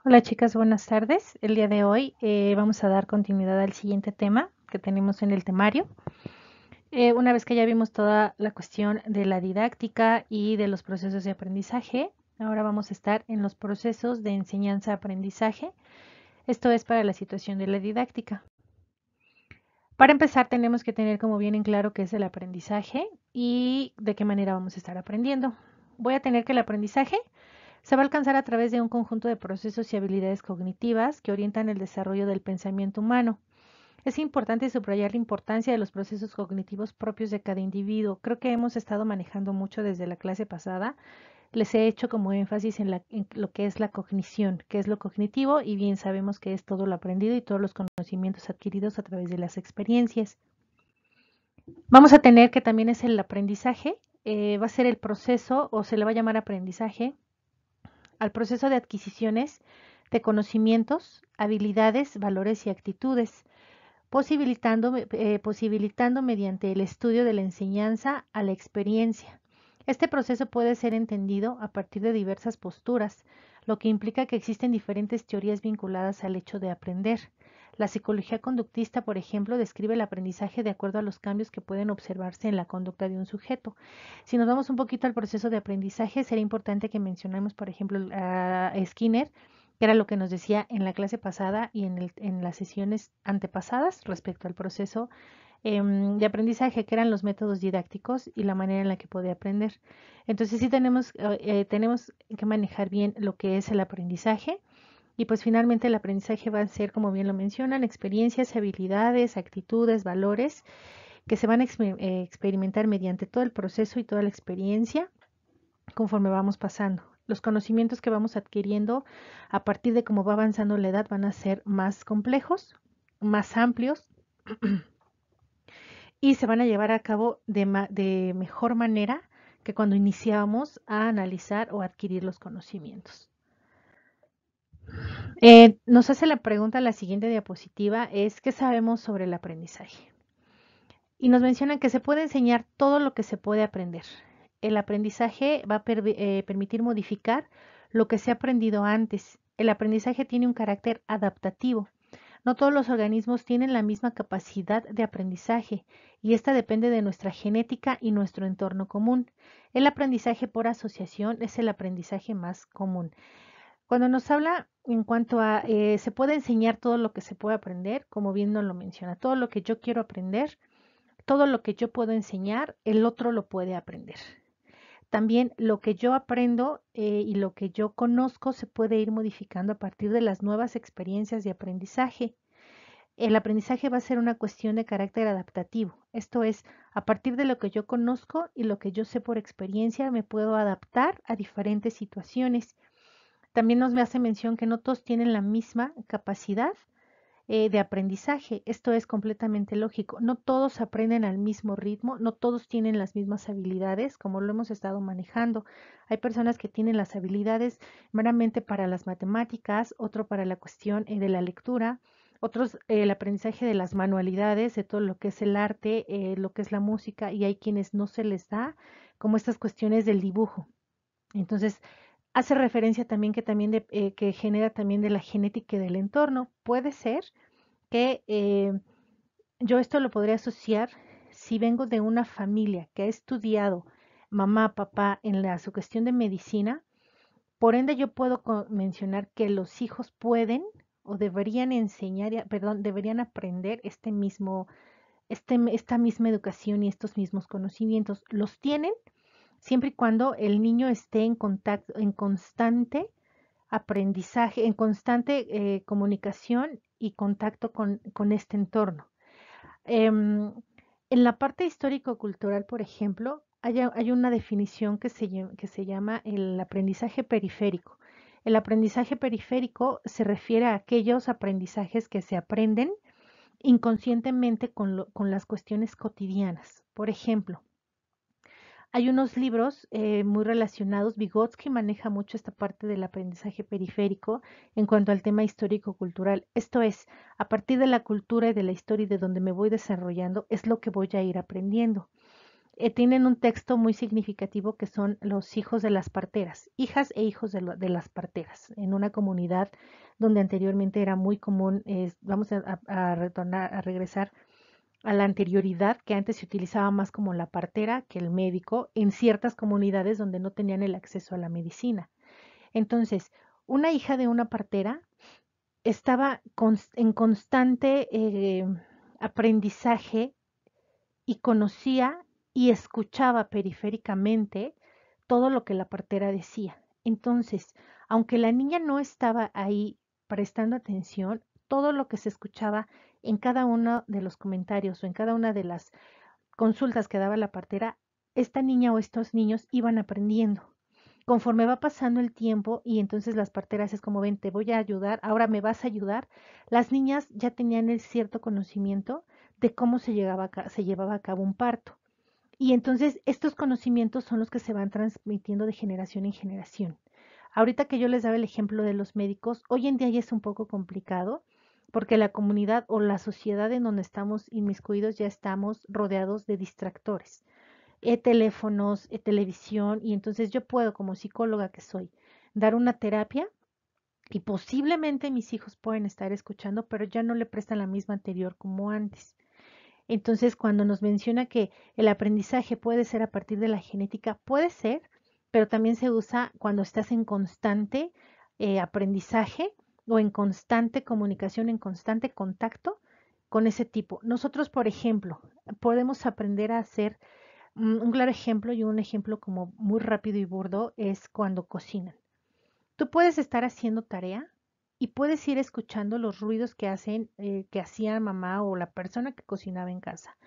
Hola chicas, buenas tardes. El día de hoy vamos a dar continuidad al siguiente tema que tenemos en el temario. Una vez que ya vimos toda la cuestión de la didáctica y de los procesos de aprendizaje, ahora vamos a estar en los procesos de enseñanza-aprendizaje. Esto es para la situación de la didáctica. Para empezar, tenemos que tener como bien en claro qué es el aprendizaje y de qué manera vamos a estar aprendiendo. Voy a tener que el aprendizaje se va a alcanzar a través de un conjunto de procesos y habilidades cognitivas que orientan el desarrollo del pensamiento humano. Es importante subrayar la importancia de los procesos cognitivos propios de cada individuo. Creo que hemos estado manejando mucho desde la clase pasada. Les he hecho como énfasis en lo que es la cognición, que es lo cognitivo, y bien sabemos que es todo lo aprendido y todos los conocimientos adquiridos a través de las experiencias. Vamos a tener que también es el aprendizaje, va a ser el proceso o se le va a llamar aprendizaje al proceso de adquisiciones de conocimientos, habilidades, valores y actitudes, posibilitando mediante el estudio de la enseñanza a la experiencia. Este proceso puede ser entendido a partir de diversas posturas, lo que implica que existen diferentes teorías vinculadas al hecho de aprender. La psicología conductista, por ejemplo, describe el aprendizaje de acuerdo a los cambios que pueden observarse en la conducta de un sujeto. Si nos vamos un poquito al proceso de aprendizaje, sería importante que mencionemos, por ejemplo, a Skinner, que era lo que nos decía en la clase pasada y en las sesiones antepasadas respecto al proceso de aprendizaje, que eran los métodos didácticos y la manera en la que podía aprender. Entonces sí tenemos que manejar bien lo que es el aprendizaje y pues finalmente el aprendizaje va a ser, como bien lo mencionan, experiencias, habilidades, actitudes, valores que se van a experimentar mediante todo el proceso y toda la experiencia conforme vamos pasando. Los conocimientos que vamos adquiriendo a partir de cómo va avanzando la edad van a ser más complejos, más amplios y se van a llevar a cabo de mejor manera que cuando iniciábamos a analizar o adquirir los conocimientos. Nos hace la pregunta la siguiente diapositiva es ¿qué sabemos sobre el aprendizaje? Y nos mencionan que se puede enseñar todo lo que se puede aprender. El aprendizaje va a permitir modificar lo que se ha aprendido antes. El aprendizaje tiene un carácter adaptativo. No todos los organismos tienen la misma capacidad de aprendizaje y esta depende de nuestra genética y nuestro entorno común. El aprendizaje por asociación es el aprendizaje más común. Cuando nos habla en cuanto a se puede enseñar todo lo que se puede aprender, como bien nos lo menciona, todo lo que yo quiero aprender, todo lo que yo puedo enseñar, el otro lo puede aprender. También lo que yo aprendo y lo que yo conozco se puede ir modificando a partir de las nuevas experiencias de aprendizaje. El aprendizaje va a ser una cuestión de carácter adaptativo. Esto es, a partir de lo que yo conozco y lo que yo sé por experiencia, me puedo adaptar a diferentes situaciones. También nos hace mención que no todos tienen la misma capacidad de aprendizaje. Esto es completamente lógico. No todos aprenden al mismo ritmo, no todos tienen las mismas habilidades, como lo hemos estado manejando. Hay personas que tienen las habilidades meramente para las matemáticas, otro para la cuestión de la lectura, otros el aprendizaje de las manualidades, de todo lo que es el arte, lo que es la música, y hay quienes no se les da, como estas cuestiones del dibujo. Entonces, hace referencia también que genera también de la genética y del entorno. Puede ser que yo esto lo podría asociar si vengo de una familia que ha estudiado mamá, papá en su cuestión de medicina, por ende yo puedo mencionar que los hijos pueden o deberían enseñar, perdón, deberían aprender esta misma educación y estos mismos conocimientos. Los tienen siempre y cuando el niño esté en contacto, en constante aprendizaje, en constante comunicación y contacto con este entorno. Em, en la parte histórico-cultural, por ejemplo, hay una definición que se llama el aprendizaje periférico. El aprendizaje periférico se refiere a aquellos aprendizajes que se aprenden inconscientemente con las cuestiones cotidianas. Por ejemplo, hay unos libros muy relacionados. Vygotsky maneja mucho esta parte del aprendizaje periférico en cuanto al tema histórico-cultural. Esto es, a partir de la cultura y de la historia y de donde me voy desarrollando, es lo que voy a ir aprendiendo. tienen un texto muy significativo que son los hijos de las parteras, hijas e hijos de las parteras, en una comunidad donde anteriormente era muy común, vamos a retornar, a regresar a la anterioridad, que antes se utilizaba más como la partera que el médico en ciertas comunidades donde no tenían el acceso a la medicina. Entonces, una hija de una partera estaba en constante aprendizaje y conocía y escuchaba periféricamente todo lo que la partera decía. Entonces, aunque la niña no estaba ahí prestando atención, todo lo que se escuchaba en cada uno de los comentarios o en cada una de las consultas que daba la partera, esta niña o estos niños iban aprendiendo. Conforme va pasando el tiempo y entonces las parteras es como, ven, te voy a ayudar, ahora me vas a ayudar, las niñas ya tenían el cierto conocimiento de cómo se llevaba a cabo un parto. Y entonces estos conocimientos son los que se van transmitiendo de generación en generación. Ahorita que yo les daba el ejemplo de los médicos, hoy en día ya es un poco complicado porque la comunidad o la sociedad en donde estamos inmiscuidos ya estamos rodeados de distractores, teléfonos, televisión, y entonces yo puedo, como psicóloga que soy, dar una terapia y posiblemente mis hijos pueden estar escuchando, pero ya no le prestan la misma anterior como antes. Entonces, cuando nos menciona que el aprendizaje puede ser a partir de la genética, puede ser, pero también se usa cuando estás en constante aprendizaje o en constante comunicación, en constante contacto con ese tipo. Nosotros, por ejemplo, podemos aprender a hacer un claro ejemplo y un ejemplo como muy rápido y burdo es cuando cocinan. Tú puedes estar haciendo tarea y puedes ir escuchando los ruidos que que hacía mamá o la persona que cocinaba en casa.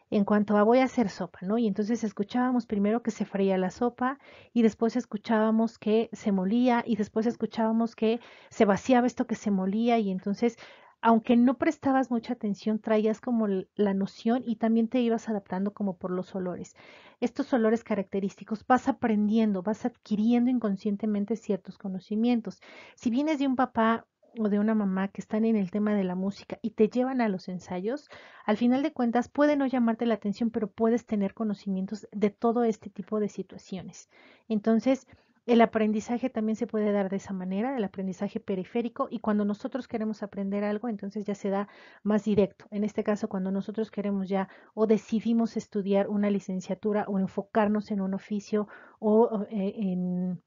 En cuanto a voy a hacer sopa, ¿no? Y entonces escuchábamos primero que se freía la sopa y después escuchábamos que se molía y después escuchábamos que se vaciaba esto que se molía y entonces, aunque no prestabas mucha atención, traías como la noción y también te ibas adaptando como por los olores. Estos olores característicos vas aprendiendo, vas adquiriendo inconscientemente ciertos conocimientos. Si vienes de un papá o de una mamá que están en el tema de la música y te llevan a los ensayos, al final de cuentas puede no llamarte la atención, pero puedes tener conocimientos de todo este tipo de situaciones. Entonces, el aprendizaje también se puede dar de esa manera, el aprendizaje periférico, y cuando nosotros queremos aprender algo, entonces ya se da más directo. En este caso, cuando nosotros queremos ya o decidimos estudiar una licenciatura o enfocarnos en un oficio o en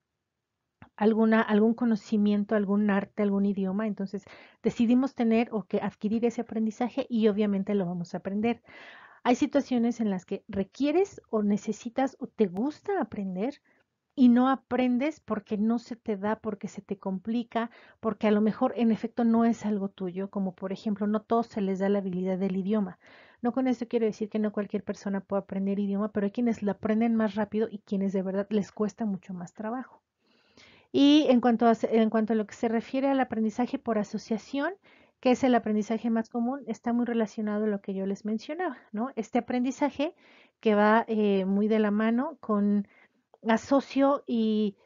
algún conocimiento, algún arte, algún idioma, entonces decidimos tener o que adquirir ese aprendizaje y obviamente lo vamos a aprender. Hay situaciones en las que requieres o necesitas o te gusta aprender y no aprendes porque no se te da, porque se te complica, porque a lo mejor en efecto no es algo tuyo, como por ejemplo no todos se les da la habilidad del idioma. No con esto quiero decir que no cualquier persona pueda aprender idioma, pero hay quienes lo aprenden más rápido y quienes de verdad les cuesta mucho más trabajo. Y en cuanto a lo que se refiere al aprendizaje por asociación, que es el aprendizaje más común, está muy relacionado a lo que yo les mencionaba, ¿no? Este aprendizaje que va muy de la mano con asocio y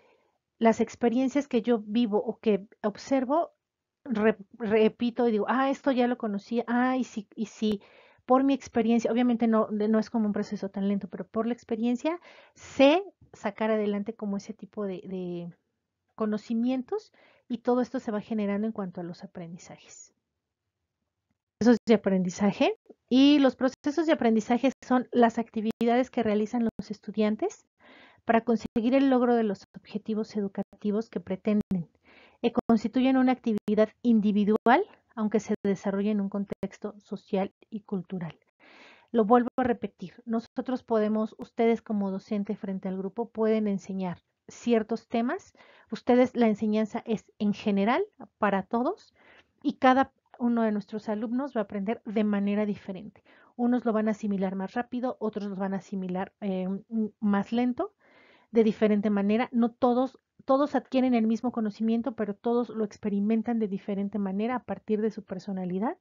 las experiencias que yo vivo o que observo, repito y digo, ah, esto ya lo conocía, ah, y si por mi experiencia, obviamente no es como un proceso tan lento, pero por la experiencia sé sacar adelante como ese tipo de conocimientos y todo esto se va generando en cuanto a los aprendizajes. Procesos de aprendizaje y los procesos de aprendizaje son las actividades que realizan los estudiantes para conseguir el logro de los objetivos educativos que pretenden. Constituyen una actividad individual, aunque se desarrolle en un contexto social y cultural. Lo vuelvo a repetir, nosotros podemos, ustedes como docente frente al grupo pueden enseñar ciertos temas, ustedes la enseñanza es en general para todos y cada uno de nuestros alumnos va a aprender de manera diferente. Unos lo van a asimilar más rápido, otros lo van a asimilar más lento, de diferente manera. No todos adquieren el mismo conocimiento, pero todos lo experimentan de diferente manera a partir de su personalidad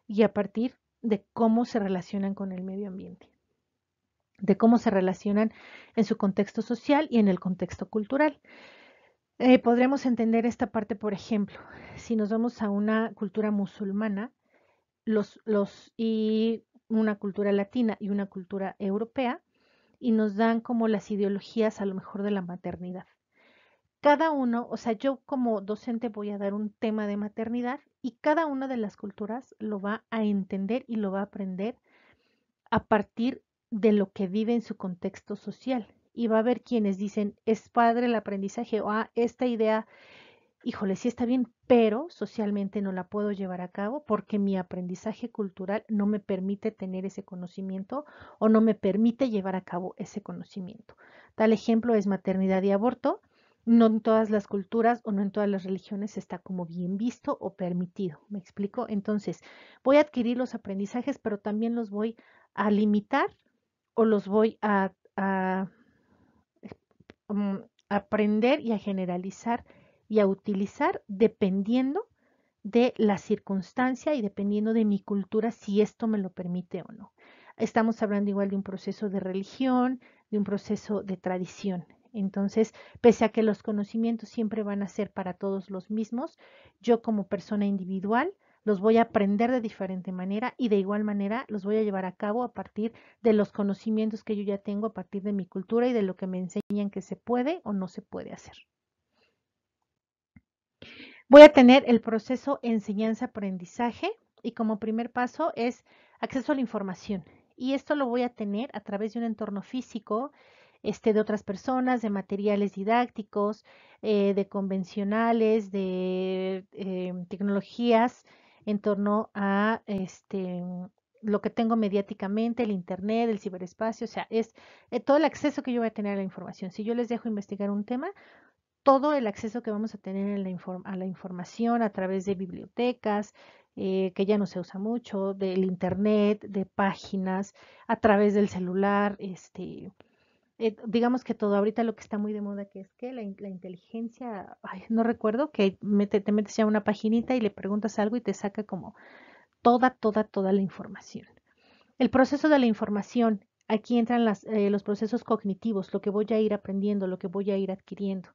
y a partir de cómo se relacionan con el medio ambiente, de cómo se relacionan en su contexto social y en el contexto cultural. Podríamos entender esta parte, por ejemplo, si nos vamos a una cultura musulmana y una cultura latina y una cultura europea, y nos dan como las ideologías a lo mejor de la maternidad. Cada uno, o sea, yo como docente voy a dar un tema de maternidad y cada una de las culturas lo va a entender y lo va a aprender a partir de lo que vive en su contexto social. Y va a haber quienes dicen, es padre el aprendizaje o esta idea, híjole, sí está bien, pero socialmente no la puedo llevar a cabo porque mi aprendizaje cultural no me permite tener ese conocimiento o no me permite llevar a cabo ese conocimiento. Tal ejemplo es maternidad y aborto. No en todas las culturas o no en todas las religiones está como bien visto o permitido. ¿Me explico? Entonces, voy a adquirir los aprendizajes, pero también los voy a limitar o los voy a mm, aprender y a generalizar y a utilizar dependiendo de la circunstancia y dependiendo de mi cultura si esto me lo permite o no. Estamos hablando igual de un proceso de religión, de un proceso de tradición. Entonces, pese a que los conocimientos siempre van a ser para todos los mismos, yo como persona individual los voy a aprender de diferente manera y de igual manera los voy a llevar a cabo a partir de los conocimientos que yo ya tengo, a partir de mi cultura y de lo que me enseñan que se puede o no se puede hacer. Voy a tener el proceso enseñanza-aprendizaje y como primer paso es acceso a la información. Y esto lo voy a tener a través de un entorno físico, de otras personas, de materiales didácticos, de convencionales, de tecnologías en torno a lo que tengo mediáticamente, el internet, el ciberespacio, o sea, es todo el acceso que yo voy a tener a la información. Si yo les dejo investigar un tema, todo el acceso que vamos a tener en a la información a través de bibliotecas, que ya no se usa mucho, del internet, de páginas, a través del celular, digamos que todo ahorita lo que está muy de moda que es que la inteligencia, ay, no recuerdo, que te metes ya a una paginita y le preguntas algo y te saca como toda la información. El proceso de la información, aquí entran los procesos cognitivos, lo que voy a ir aprendiendo, lo que voy a ir adquiriendo.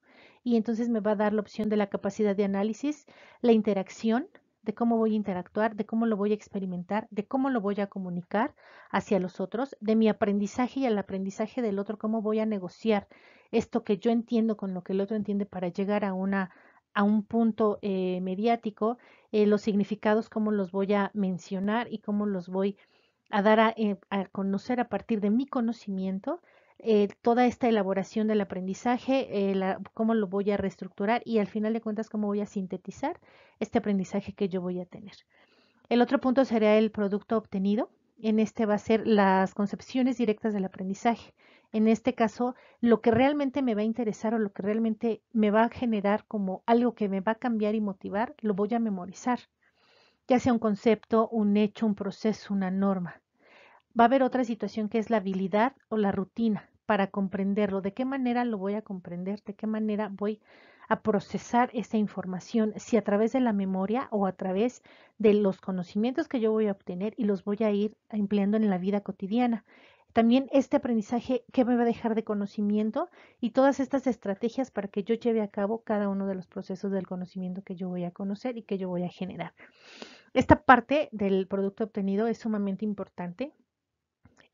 Y entonces me va a dar la opción de la capacidad de análisis, la interacción, de cómo voy a interactuar, de cómo lo voy a experimentar, de cómo lo voy a comunicar hacia los otros, de mi aprendizaje y al aprendizaje del otro, cómo voy a negociar esto que yo entiendo con lo que el otro entiende para llegar a un punto mediático, los significados, cómo los voy a mencionar y cómo los voy a dar a conocer a partir de mi conocimiento toda esta elaboración del aprendizaje, cómo lo voy a reestructurar y al final de cuentas cómo voy a sintetizar este aprendizaje que yo voy a tener. El otro punto sería el producto obtenido. En este va a ser las concepciones directas del aprendizaje. En este caso, lo que realmente me va a interesar o lo que realmente me va a generar como algo que me va a cambiar y motivar, lo voy a memorizar, ya sea un concepto, un hecho, un proceso, una norma. Va a haber otra situación que es la habilidad o la rutina para comprenderlo. ¿De qué manera lo voy a comprender? ¿De qué manera voy a procesar esa información? Si a través de la memoria o a través de los conocimientos que yo voy a obtener y los voy a ir empleando en la vida cotidiana. También este aprendizaje, ¿qué me va a dejar de conocimiento? Y todas estas estrategias para que yo lleve a cabo cada uno de los procesos del conocimiento que yo voy a conocer y que yo voy a generar. Esta parte del producto obtenido es sumamente importante.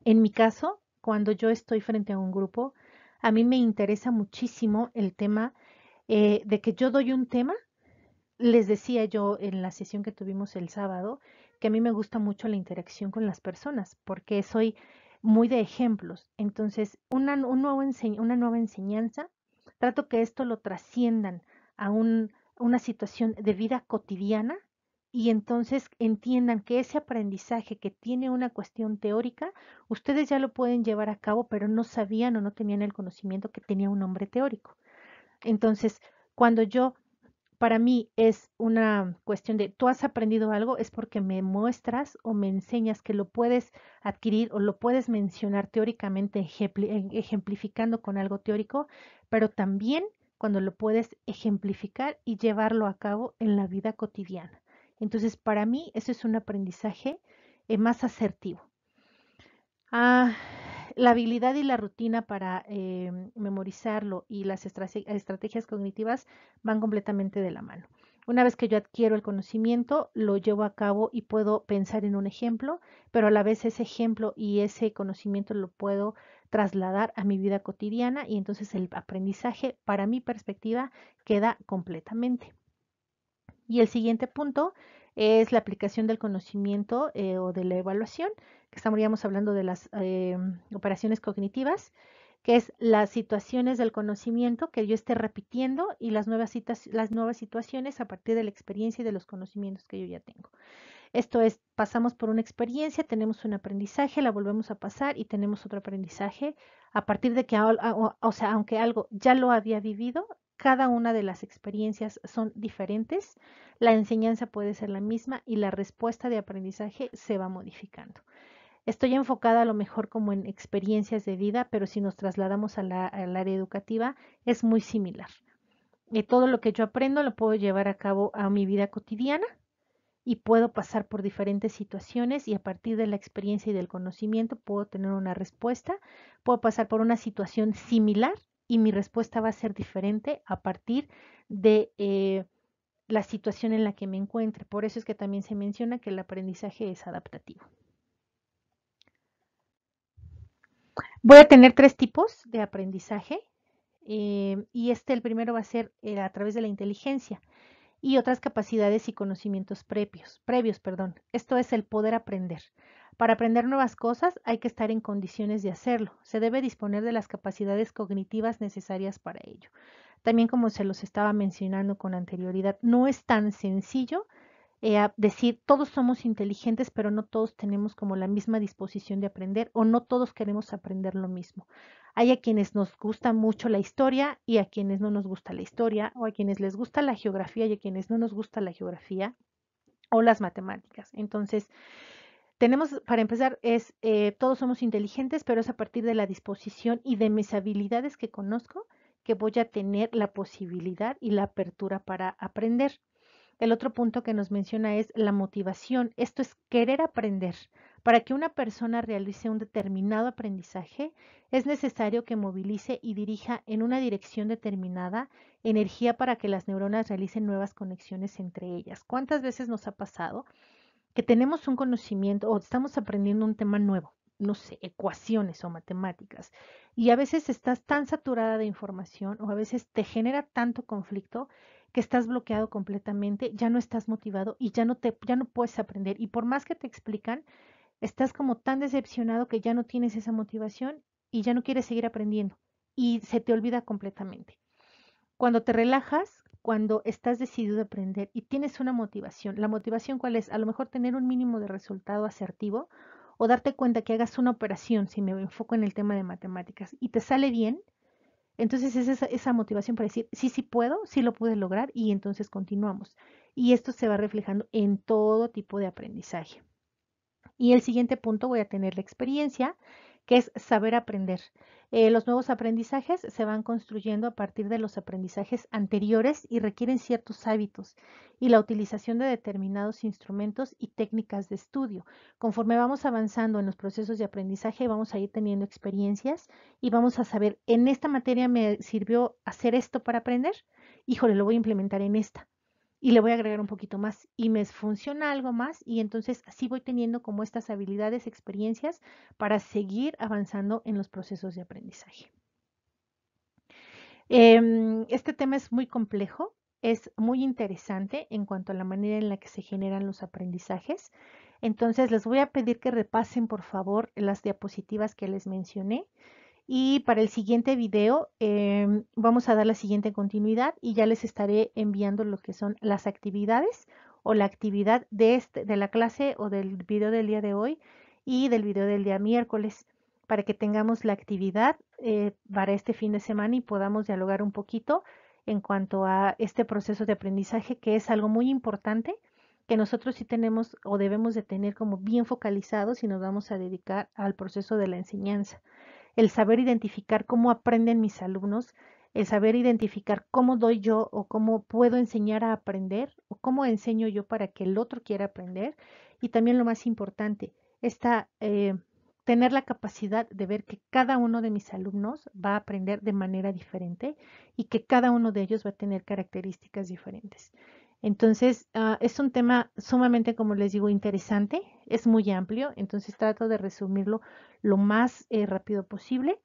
En mi caso, cuando yo estoy frente a un grupo, a mí me interesa muchísimo el tema de que yo doy un tema. Les decía yo en la sesión que tuvimos el sábado que a mí me gusta mucho la interacción con las personas porque soy muy de ejemplos. Entonces, una nueva enseñanza, trato que esto lo trasciendan a una situación de vida cotidiana y entonces entiendan que ese aprendizaje que tiene una cuestión teórica, ustedes ya lo pueden llevar a cabo, pero no sabían o no tenían el conocimiento que tenía un nombre teórico. Entonces, cuando yo para mí es una cuestión de tú has aprendido algo, es porque me muestras o me enseñas que lo puedes adquirir o lo puedes mencionar teóricamente, ejemplificando con algo teórico, pero también cuando lo puedes ejemplificar y llevarlo a cabo en la vida cotidiana. Entonces, para mí, eso es un aprendizaje más asertivo. Ah, la habilidad y la rutina para memorizarlo y las estrategias cognitivas van completamente de la mano. Una vez que yo adquiero el conocimiento, lo llevo a cabo y puedo pensar en un ejemplo, pero a la vez ese ejemplo y ese conocimiento lo puedo trasladar a mi vida cotidiana y entonces el aprendizaje, para mi perspectiva, queda completamente. Y el siguiente punto es la aplicación del conocimiento o de la evaluación, que estaríamos hablando de las operaciones cognitivas, que es las situaciones del conocimiento que yo esté repitiendo y las nuevas situaciones a partir de la experiencia y de los conocimientos que yo ya tengo. Esto es, pasamos por una experiencia, tenemos un aprendizaje, la volvemos a pasar y tenemos otro aprendizaje a partir de que, o sea, aunque algo ya lo había vivido, cada una de las experiencias son diferentes, la enseñanza puede ser la misma y la respuesta de aprendizaje se va modificando. Estoy enfocada a lo mejor como en experiencias de vida, pero si nos trasladamos al área educativa es muy similar. Todo lo que yo aprendo lo puedo llevar a cabo a mi vida cotidiana y puedo pasar por diferentes situaciones y a partir de la experiencia y del conocimiento puedo tener una respuesta, puedo pasar por una situación similar y mi respuesta va a ser diferente a partir de la situación en la que me encuentre. Por eso es que también se menciona que el aprendizaje es adaptativo. Voy a tener 3 tipos de aprendizaje y el primero va a ser a través de la inteligencia y otras capacidades y conocimientos previos. Esto es el poder aprender. Para aprender nuevas cosas hay que estar en condiciones de hacerlo. Se debe disponer de las capacidades cognitivas necesarias para ello. También como se los estaba mencionando con anterioridad, no es tan sencillo decir todos somos inteligentes, pero no todos tenemos como la misma disposición de aprender o no todos queremos aprender lo mismo. Hay a quienes nos gusta mucho la historia y a quienes no nos gusta la historia, o a quienes les gusta la geografía y a quienes no nos gusta la geografía o las matemáticas. Entonces, tenemos, para empezar, todos somos inteligentes, pero es a partir de la disposición y de mis habilidades que conozco que voy a tener la posibilidad y la apertura para aprender. El otro punto que nos menciona es la motivación. Esto es querer aprender. Para que una persona realice un determinado aprendizaje, es necesario que movilice y dirija en una dirección determinada energía para que las neuronas realicen nuevas conexiones entre ellas. ¿Cuántas veces nos ha pasado que tenemos un conocimiento o estamos aprendiendo un tema nuevo? No sé, ecuaciones o matemáticas. Y a veces estás tan saturada de información o a veces te genera tanto conflicto que estás bloqueado completamente, ya no estás motivado y ya no puedes aprender. Y por más que te explican, estás como tan decepcionado que ya no tienes esa motivación y ya no quieres seguir aprendiendo y se te olvida completamente. Cuando te relajas, cuando estás decidido a aprender y tienes una motivación, ¿la motivación cuál es? A lo mejor tener un mínimo de resultado asertivo o darte cuenta que hagas una operación, si me enfoco en el tema de matemáticas, y te sale bien, entonces es esa motivación para decir, sí, sí puedo, sí lo pude lograr y entonces continuamos. Y esto se va reflejando en todo tipo de aprendizaje. Y el siguiente punto voy a tener la experiencia, que es saber aprender. Los nuevos aprendizajes se van construyendo a partir de los aprendizajes anteriores y requieren ciertos hábitos y la utilización de determinados instrumentos y técnicas de estudio. Conforme vamos avanzando en los procesos de aprendizaje, vamos a ir teniendo experiencias y vamos a saber, en esta materia me sirvió hacer esto para aprender, híjole, lo voy a implementar en esta y le voy a agregar un poquito más y me funciona algo más y entonces así voy teniendo como estas habilidades, experiencias para seguir avanzando en los procesos de aprendizaje. Este tema es muy complejo, es muy interesante en cuanto a la manera en la que se generan los aprendizajes. Entonces les voy a pedir que repasen por favor las diapositivas que les mencioné. Y para el siguiente video vamos a dar la siguiente continuidad y ya les estaré enviando lo que son las actividades o la actividad de la clase o del video del día de hoy y del video del día miércoles para que tengamos la actividad para este fin de semana y podamos dialogar un poquito en cuanto a este proceso de aprendizaje que es algo muy importante que nosotros sí tenemos o debemos de tener como bien focalizado si nos vamos a dedicar al proceso de la enseñanza. El saber identificar cómo aprenden mis alumnos, el saber identificar cómo doy yo o cómo puedo enseñar a aprender o cómo enseño yo para que el otro quiera aprender. Y también lo más importante, tener la capacidad de ver que cada uno de mis alumnos va a aprender de manera diferente y que cada uno de ellos va a tener características diferentes. Entonces, es un tema sumamente, como les digo, interesante. es muy amplio, entonces trato de resumirlo lo más rápido posible.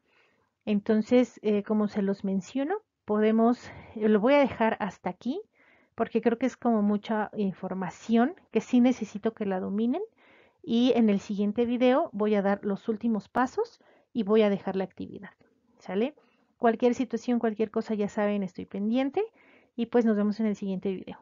Entonces, como se los menciono, lo voy a dejar hasta aquí, porque creo que es como mucha información que sí necesito que la dominen. Y en el siguiente video voy a dar los últimos pasos y voy a dejar la actividad. ¿Sale? Cualquier situación, cualquier cosa, ya saben, estoy pendiente. Y pues nos vemos en el siguiente video.